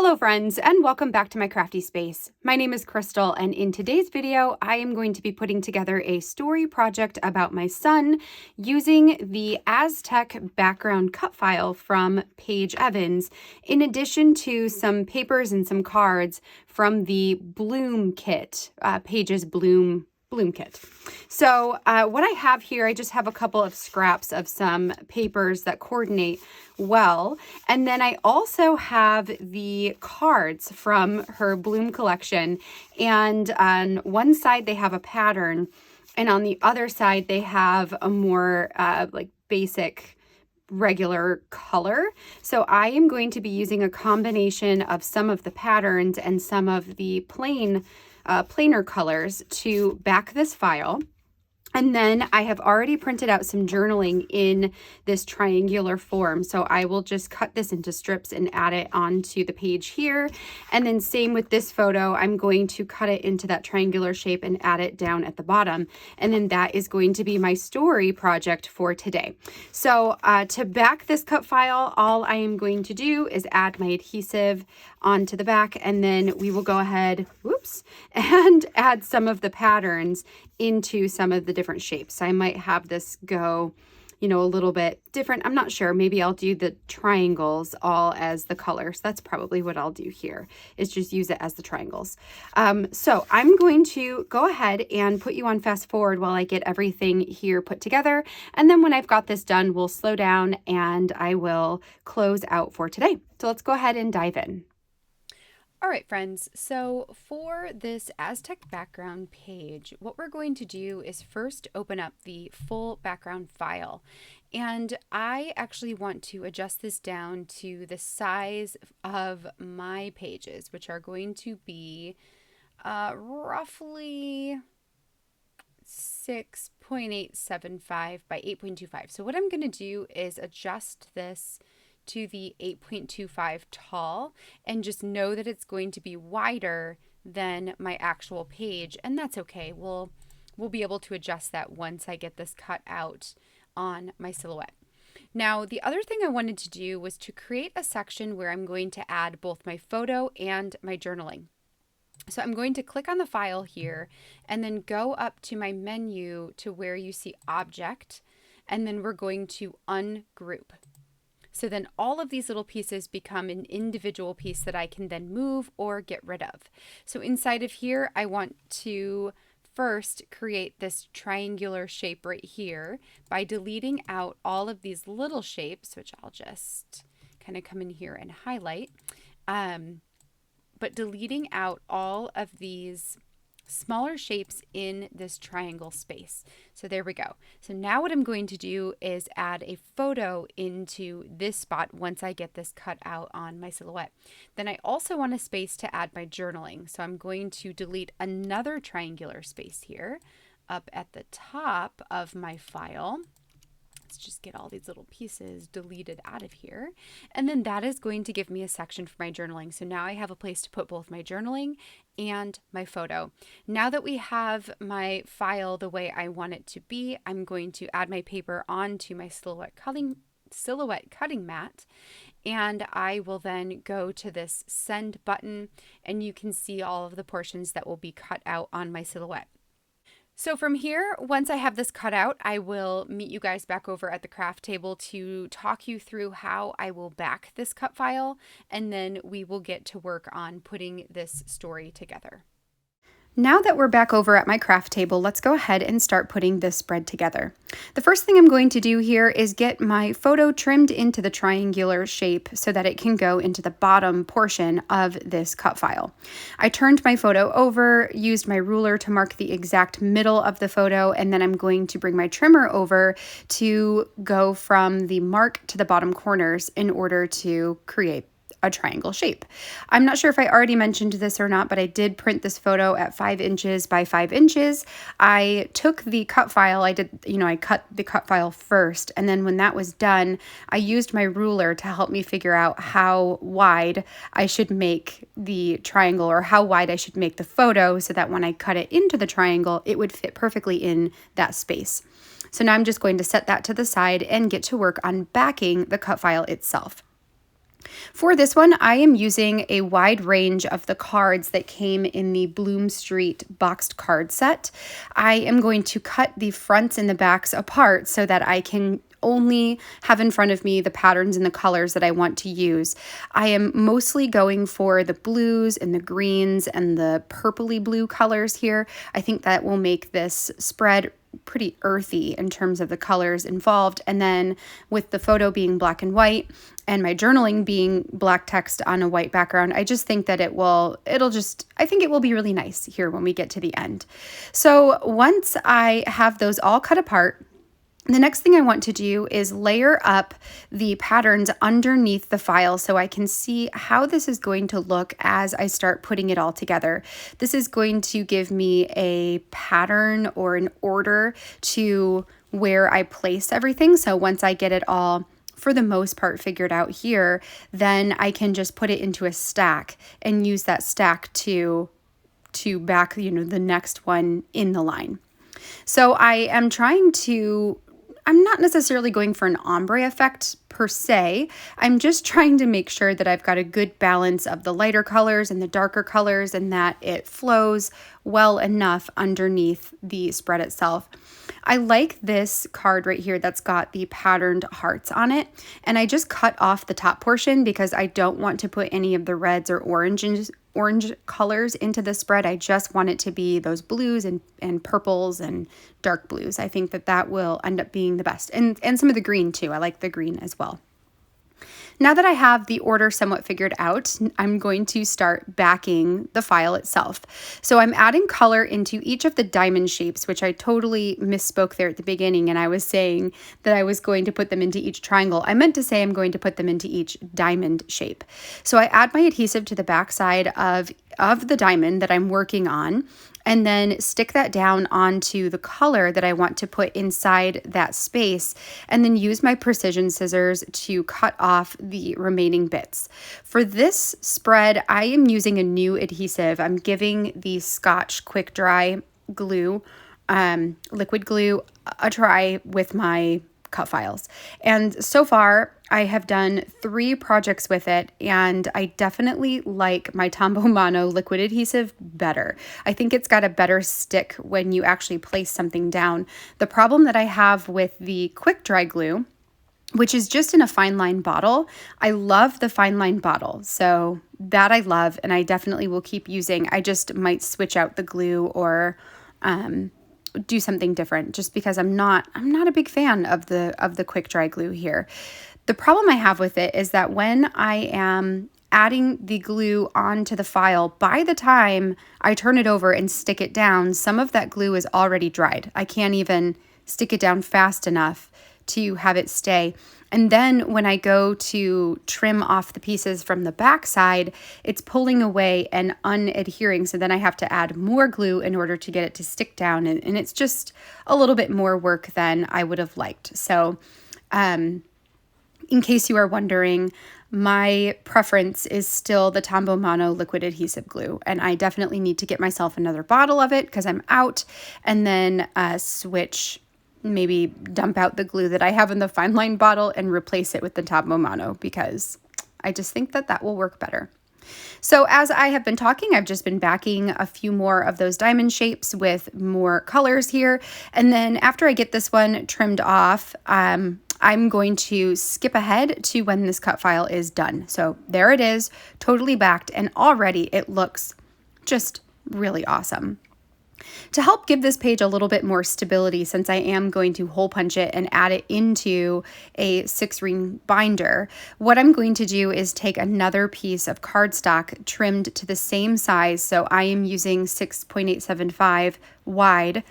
Hello friends, and welcome back to my crafty space. My name is Crystal, and in today's video, I am going to be putting together a story project about my son using the Aztec background cut file from Paige Evans, in addition to some papers and some cards from the Bloom kit, Paige's Bloom kit. So what I have here, I just have a couple of scraps of some papers that coordinate well. And then I also have the cards from her Bloom collection. And on one side, they have a pattern. And on the other side, they have a more like basic regular color. So I am going to be using a combination of some of the patterns and some of the plainer colors to back this file. And then I have already printed out some journaling in this triangular form. So I will just cut this into strips and add it onto the page here. And then same with this photo, I'm going to cut it into that triangular shape and add it down at the bottom. And then that is going to be my story project for today. So to back this cut file, all I am going to do is add my adhesive onto the back, and then we will go ahead, and add some of the patterns into some of the different shapes. So I might have this go, a little bit different. I'm not sure. Maybe I'll do the triangles all as the colors. That's probably what I'll do here, is just use it as the triangles. So I'm going to go ahead and put you on fast forward while I get everything here put together. And then when I've got this done, we'll slow down and I will close out for today. So let's go ahead and dive in. All right, friends, so for this Aztec background page, what we're going to do is first open up the full background file. And I actually want to adjust this down to the size of my pages, which are going to be roughly 6.875 by 8.25. So what I'm going to do is adjust this to the 8.25 tall and just know that it's going to be wider than my actual page, and that's okay. We'll be able to adjust that once I get this cut out on my silhouette. Now, the other thing I wanted to do was to create a section where I'm going to add both my photo and my journaling. So I'm going to click on the file here and then go up to my menu to where you see object, and then we're going to ungroup. So then all of these little pieces become an individual piece that I can then move or get rid of. So inside of here, I want to first create this triangular shape right here by deleting out all of these little shapes, which I'll just kind of come in here and highlight. But deleting out all of these smaller shapes in this triangle space. So there we go. So now what I'm going to do is add a photo into this spot once I get this cut out on my silhouette. Then I also want a space to add my journaling. So I'm going to delete another triangular space here up at the top of my file. Let's just get all these little pieces deleted out of here. And then that is going to give me a section for my journaling. So now I have a place to put both my journaling and my photo. Now that we have my file the way I want it to be, I'm going to add my paper onto my silhouette cutting mat, and I will then go to this send button, and you can see all of the portions that will be cut out on my silhouette. So from here, once I have this cut out, I will meet you guys back over at the craft table to talk you through how I will back this cut file, and then we will get to work on putting this story together. Now that we're back over at my craft table, let's go ahead and start putting this spread together. The first thing I'm going to do here is get my photo trimmed into the triangular shape so that it can go into the bottom portion of this cut file. I turned my photo over, used my ruler to mark the exact middle of the photo, and then I'm going to bring my trimmer over to go from the mark to the bottom corners in order to create a triangle shape. I'm not sure if I already mentioned this or not, but I did print this photo at 5 inches by 5 inches. I took the cut file, I cut the cut file first, and then when that was done, I used my ruler to help me figure out how wide I should make the triangle, or how wide I should make the photo, so that when I cut it into the triangle, it would fit perfectly in that space. So now I'm just going to set that to the side and get to work on backing the cut file itself. For this one, I am using a wide range of the cards that came in the Bloom Street boxed card set. I am going to cut the fronts and the backs apart so that I can only have in front of me the patterns and the colors that I want to use. I am mostly going for the blues and the greens and the purpley blue colors here. I think that will make this spread pretty earthy in terms of the colors involved. And then with the photo being black and white and my journaling being black text on a white background, I just think that I think it will be really nice here when we get to the end. So once I have those all cut apart, the next thing I want to do is layer up the patterns underneath the file so I can see how this is going to look as I start putting it all together. This is going to give me a pattern or an order to where I place everything. So once I get it all, for the most part, figured out here, then I can just put it into a stack and use that stack to back, the next one in the line. So I'm not necessarily going for an ombre effect per se. I'm just trying to make sure that I've got a good balance of the lighter colors and the darker colors and that it flows well enough underneath the spread itself. I like this card right here that's got the patterned hearts on it. And I just cut off the top portion because I don't want to put any of the reds or orange colors into the spread. I just want it to be those blues and purples and dark blues. I think that will end up being the best. And some of the green too. I like the green as well. Now that I have the order somewhat figured out, I'm going to start backing the file itself. So I'm adding color into each of the diamond shapes, which I totally misspoke there at the beginning, and I was saying that I was going to put them into each triangle. I meant to say I'm going to put them into each diamond shape. So I add my adhesive to the back side of the diamond that I'm working on, and then stick that down onto the color that I want to put inside that space, and then use my precision scissors to cut off the remaining bits. For this spread, I am using a new adhesive. I'm giving the Scotch Quick Dry glue, liquid glue, a try with my cut files. And so far, I have done 3 projects with it, and I definitely like my Tombow Mono liquid adhesive better. I think it's got a better stick when you actually place something down. The problem that I have with the quick dry glue, which is just in a fine line bottle, I love the fine line bottle. So that I love, and I definitely will keep using. I just might switch out the glue or do something different just because I'm not a big fan of the quick dry glue here. The problem I have with it is that when I am adding the glue onto the file, by the time I turn it over and stick it down, some of that glue is already dried. I can't even stick it down fast enough to have it stay. And then when I go to trim off the pieces from the back side, it's pulling away and unadhering. So then I have to add more glue in order to get it to stick down. And it's just a little bit more work than I would have liked. So in case you are wondering, my preference is still the Tombow Mono liquid adhesive glue, and I definitely need to get myself another bottle of it because I'm out, and then maybe dump out the glue that I have in the fine line bottle and replace it with the Tombow Mono because I just think that will work better. So as I have been talking, I've just been backing a few more of those diamond shapes with more colors here. And then after I get this one trimmed off, I'm going to skip ahead to when this cut file is done. So there it is, totally backed, and already it looks just really awesome. To help give this page a little bit more stability, since I am going to hole punch it and add it into a 6-ring binder, what I'm going to do is take another piece of cardstock trimmed to the same size. So I am using 6.875 wide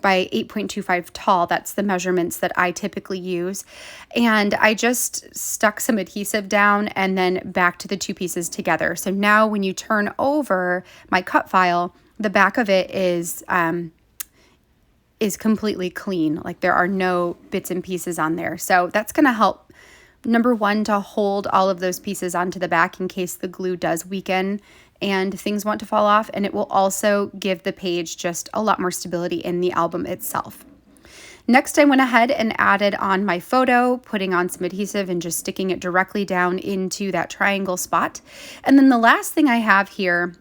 by 8.25 tall. That's the measurements that I typically use. And I just stuck some adhesive down and then backed the 2 pieces together. So now when you turn over my cut file, the back of it is completely clean. Like there are no bits and pieces on there. So that's going to help, number one, to hold all of those pieces onto the back in case the glue does weaken and things want to fall off. And it will also give the page just a lot more stability in the album itself. Next, I went ahead and added on my photo, putting on some adhesive and just sticking it directly down into that triangle spot. And then the last thing I have here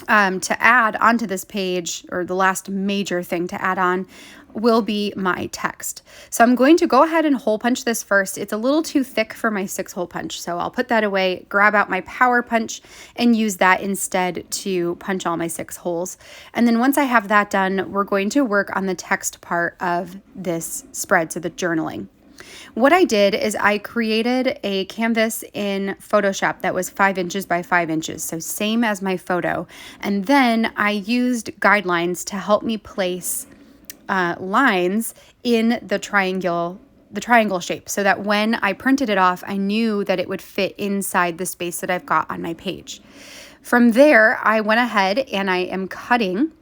to add onto this page, or the last major thing to add on, will be my text. So I'm going to go ahead and hole punch this first. It's a little too thick for my 6-hole punch, so I'll put that away, grab out my power punch, and use that instead to punch all my 6 holes. And then once I have that done, we're going to work on the text part of this spread, so the journaling. What I did is I created a canvas in Photoshop that was 5 inches by 5 inches, so same as my photo. And then I used guidelines to help me place lines in the triangle shape, so that when I printed it off, I knew that it would fit inside the space that I've got on my page. From there, I went ahead and I am cutting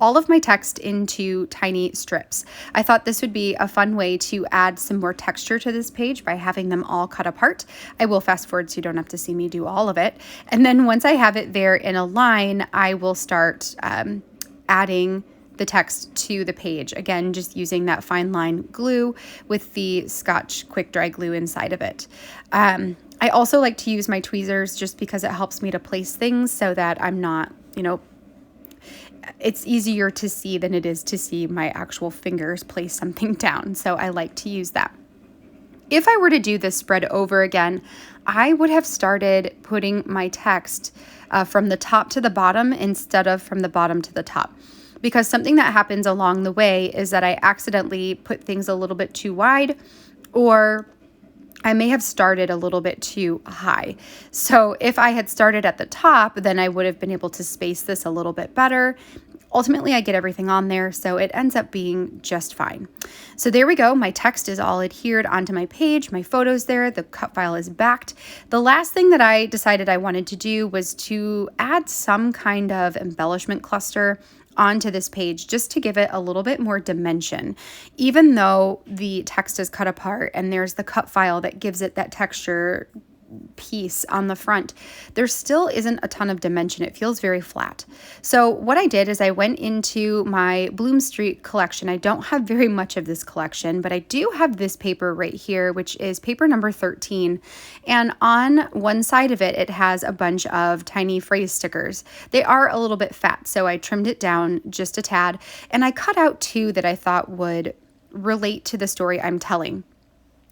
all of my text into tiny strips. I thought this would be a fun way to add some more texture to this page by having them all cut apart. I will fast forward so you don't have to see me do all of it. And then once I have it there in a line, I will start adding the text to the page. Again, just using that fine line glue with the Scotch quick dry glue inside of it. I also like to use my tweezers just because it helps me to place things so that I'm not, it's easier to see than it is to see my actual fingers place something down. So I like to use that. If I were to do this spread over again, I would have started putting my text from the top to the bottom instead of from the bottom to the top. Because something that happens along the way is that I accidentally put things a little bit too wide, or I may have started a little bit too high. So if I had started at the top, then I would have been able to space this a little bit better. Ultimately, I get everything on there, so it ends up being just fine. So there we go. My text is all adhered onto my page. My photo's there. The cut file is backed. The last thing that I decided I wanted to do was to add some kind of embellishment cluster onto this page just to give it a little bit more dimension. Even though the text is cut apart and there's the cut file that gives it that texture piece on the front, there still isn't a ton of dimension. It feels very flat. So what I did is I went into my Bloom Street collection. I don't have very much of this collection, but I do have this paper right here, which is paper number 13. And on one side of it, it has a bunch of tiny phrase stickers. They are a little bit fat, so I trimmed it down just a tad, and I cut out 2 that I thought would relate to the story I'm telling.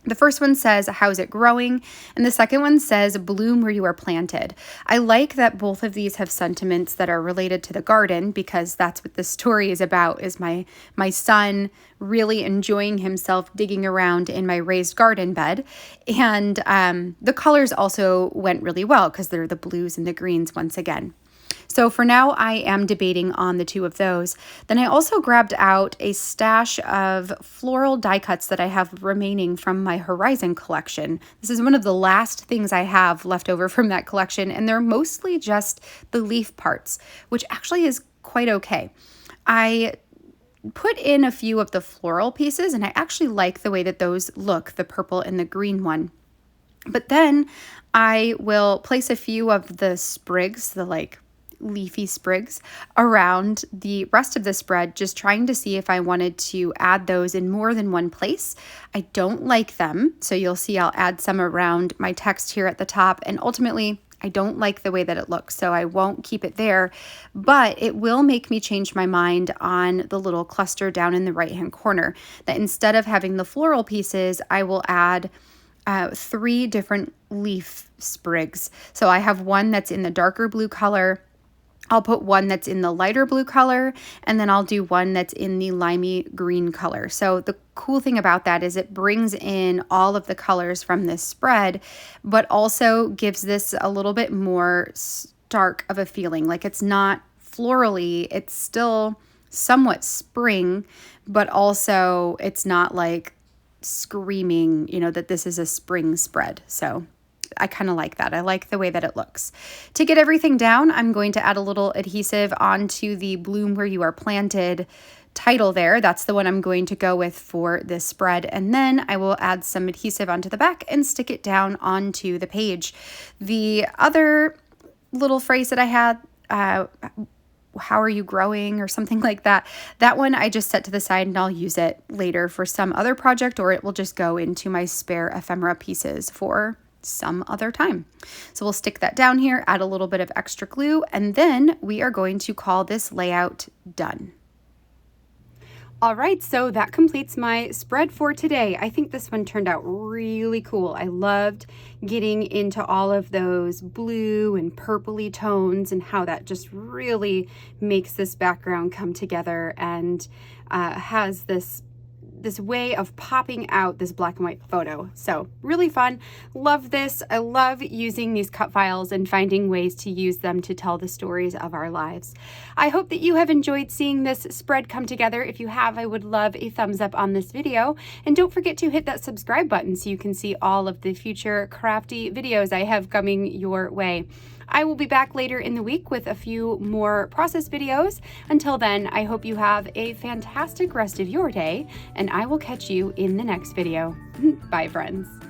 The first one says, "How's it growing?" And the second one says, "Bloom where you are planted." I like that both of these have sentiments that are related to the garden, because that's what this story is about, is my son really enjoying himself digging around in my raised garden bed. And the colors also went really well because they're the blues and the greens once again. So for now, I am debating on the 2 of those. Then I also grabbed out a stash of floral die cuts that I have remaining from my Horizon collection. This is one of the last things I have left over from that collection, and they're mostly just the leaf parts, which actually is quite okay. I put in a few of the floral pieces, and I actually like the way that those look, the purple and the green one. But then I will place a few of the sprigs, the leafy sprigs, around the rest of the spread, just trying to see if I wanted to add those in more than one place. I don't like them, so you'll see I'll add some around my text here at the top, and ultimately I don't like the way that it looks, so I won't keep it there, but it will make me change my mind on the little cluster down in the right-hand corner, that instead of having the floral pieces, I will add 3 different leaf sprigs. So I have one that's in the darker blue color, I'll put one that's in the lighter blue color, and then I'll do one that's in the limey green color. So the cool thing about that is it brings in all of the colors from this spread, but also gives this a little bit more stark of a feeling. Like, it's not florally, it's still somewhat spring, but also it's not like screaming, that this is a spring spread. So I kind of like that. I like the way that it looks. To get everything down, I'm going to add a little adhesive onto the Bloom Where You Are Planted title there. That's the one I'm going to go with for this spread. And then I will add some adhesive onto the back and stick it down onto the page. The other little phrase that I had how are you growing or something like that. That one I just set to the side and I'll use it later for some other project, or it will just go into my spare ephemera pieces for some other time. So we'll stick that down here, add a little bit of extra glue, and then we are going to call this layout done. All right, so that completes my spread for today. I think this one turned out really cool. I loved getting into all of those blue and purpley tones and how that just really makes this background come together and has this way of popping out this black and white photo. So really fun. Love this. I love using these cut files and finding ways to use them to tell the stories of our lives. I hope that you have enjoyed seeing this spread come together. If you have, I would love a thumbs up on this video. And don't forget to hit that subscribe button so you can see all of the future crafty videos I have coming your way. I will be back later in the week with a few more process videos. Until then, I hope you have a fantastic rest of your day, and I will catch you in the next video. Bye, friends.